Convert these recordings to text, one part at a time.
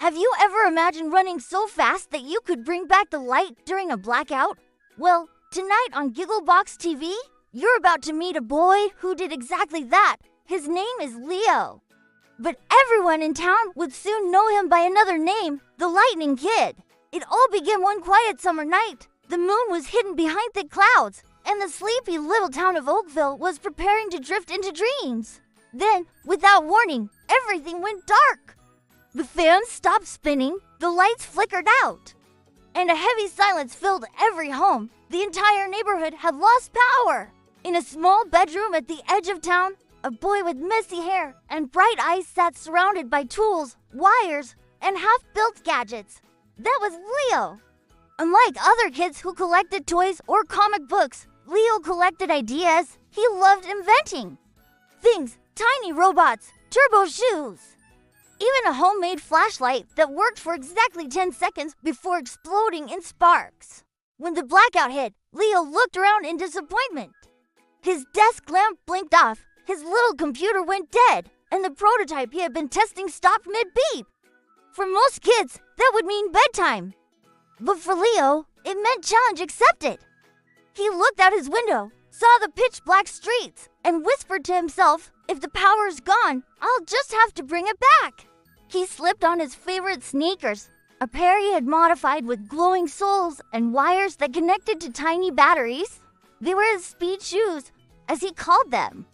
Have you ever imagined running so fast that you could bring back the light during a blackout? Well, tonight on Gigglebox TV, you're about to meet a boy who did exactly that. His name is Leo. But everyone in town would soon know him by another name, the Lightning Kid. It all began one quiet summer night. The moon was hidden behind thick clouds, and the sleepy little town of Oakville was preparing to drift into dreams. Then, without warning, everything went dark. The fans stopped spinning, the lights flickered out, and a heavy silence filled every home. The entire neighborhood had lost power. In a small bedroom at the edge of town, a boy with messy hair and bright eyes sat surrounded by tools, wires, and half-built gadgets. That was Leo. Unlike other kids who collected toys or comic books, Leo collected ideas. He loved inventing things, tiny robots, turbo shoes, even a homemade flashlight that worked for exactly 10 seconds before exploding in sparks. When the blackout hit, Leo looked around in disappointment. His desk lamp blinked off, his little computer went dead, and the prototype he had been testing stopped mid-beep. For most kids, that would mean bedtime. But for Leo, it meant challenge accepted. He looked out his window, saw the pitch-black streets, and whispered to himself, if the power's gone, I'll just have to bring it back. He slipped on his favorite sneakers, a pair he had modified with glowing soles and wires that connected to tiny batteries. They were his speed shoes, as he called them.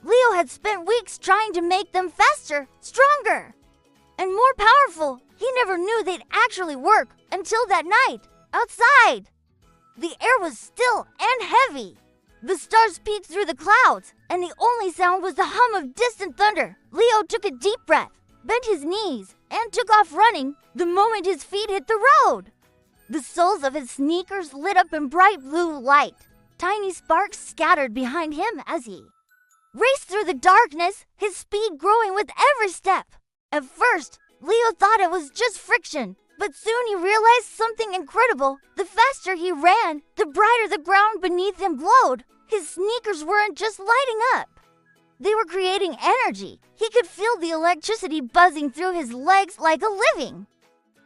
Leo had spent weeks trying to make them faster, stronger, and more powerful. He never knew they'd actually work until that night, outside. The air was still and heavy. The stars peeked through the clouds, and the only sound was the hum of distant thunder. Leo took a deep breath, bent his knees, and took off running the moment his feet hit the road. The soles of his sneakers lit up in bright blue light. Tiny sparks scattered behind him as he raced through the darkness, his speed growing with every step. At first, Leo thought it was just friction, but soon he realized something incredible. The faster he ran, the brighter the ground beneath him glowed. His sneakers weren't just lighting up. They were creating energy. He could feel the electricity buzzing through his legs like a living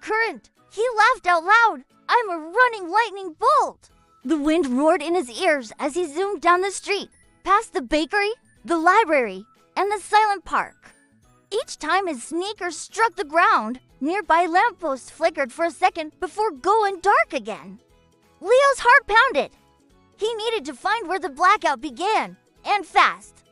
current. He laughed out loud. I'm a running lightning bolt. The wind roared in his ears as he zoomed down the street, past the bakery, the library, and the silent park. Each time his sneakers struck the ground, nearby lampposts flickered for a second before going dark again. Leo's heart pounded. He needed to find where the blackout began, and fast.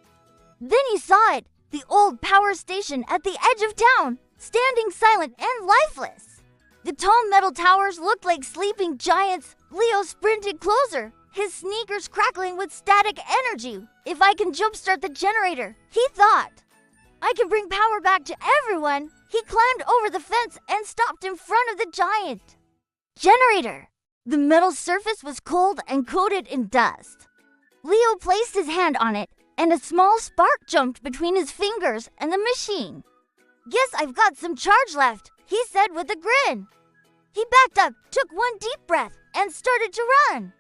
Then he saw it, the old power station at the edge of town, standing silent and lifeless. The tall metal towers looked like sleeping giants. Leo sprinted closer, his sneakers crackling with static energy. If I can jumpstart the generator, he thought, I can bring power back to everyone. He climbed over the fence and stopped in front of the giant generator. The metal surface was cold and coated in dust. Leo placed his hand on it, and a small spark jumped between his fingers and the machine. Guess I've got some charge left, he said with a grin. He backed up, took one deep breath, and started to run.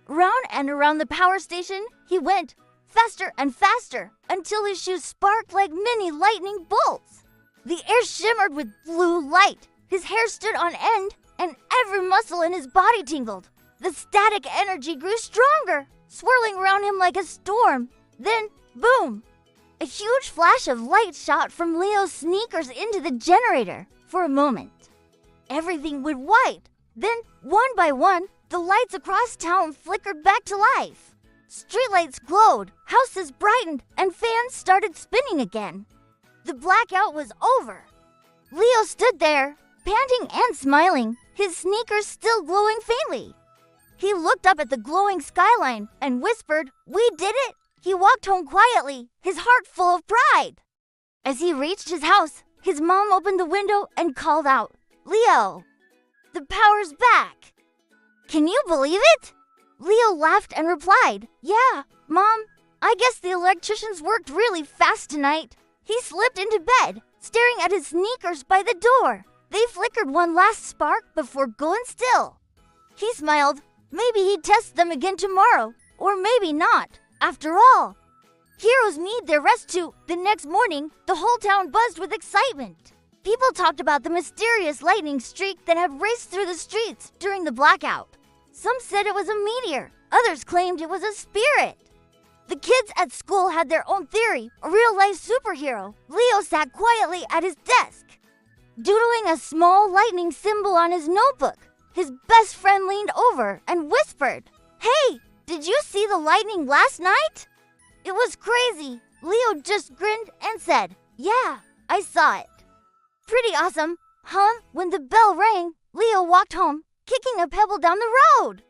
Round and around the power station, he went, faster and faster, until his shoes sparked like mini lightning bolts. The air shimmered with blue light. His hair stood on end, and every muscle in his body tingled. The static energy grew stronger, swirling around him like a storm. Then, boom! A huge flash of light shot from Leo's sneakers into the generator. For a moment, everything went white. Then, one by one, the lights across town flickered back to life. Streetlights glowed, houses brightened, and fans started spinning again. The blackout was over. Leo stood there, panting and smiling, his sneakers still glowing faintly. He looked up at the glowing skyline and whispered, "We did it!" He walked home quietly, his heart full of pride. As he reached his house, his mom opened the window and called out, "Leo, the power's back." Can you believe it? Leo laughed and replied, "Yeah, Mom, I guess the electricians worked really fast tonight." He slipped into bed, staring at his sneakers by the door. They flickered one last spark before going still. He smiled. Maybe he'd test them again tomorrow, or maybe not. After all, heroes need their rest too. The next morning, the whole town buzzed with excitement. People talked about the mysterious lightning streak that had raced through the streets during the blackout. Some said it was a meteor, others claimed it was a spirit. The kids at school had their own theory, a real-life superhero. Leo sat quietly at his desk, doodling a small lightning symbol on his notebook. His best friend leaned over and whispered, "Hey, did you see the lightning last night?" It was crazy. Leo just grinned and said, "Yeah, I saw it." Pretty awesome, huh? When the bell rang, Leo walked home, kicking a pebble down the road.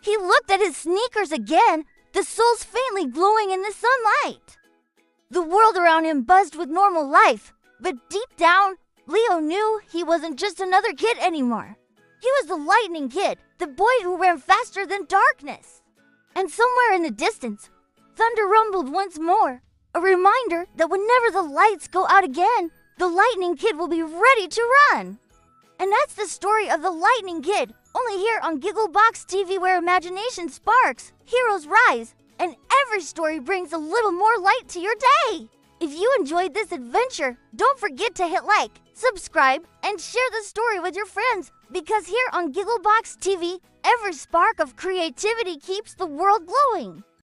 He looked at his sneakers again, the soles faintly glowing in the sunlight. The world around him buzzed with normal life, but deep down, Leo knew he wasn't just another kid anymore. He was the lightning kid, the boy who ran faster than darkness. And somewhere in the distance, thunder rumbled once more, a reminder that whenever the lights go out again, the lightning kid will be ready to run. And that's the story of the lightning kid, only here on Gigglebox TV, where imagination sparks, heroes rise, and every story brings a little more light to your day. If you enjoyed this adventure, don't forget to hit like, subscribe, and share the story with your friends, because here on Gigglebox TV, every spark of creativity keeps the world glowing.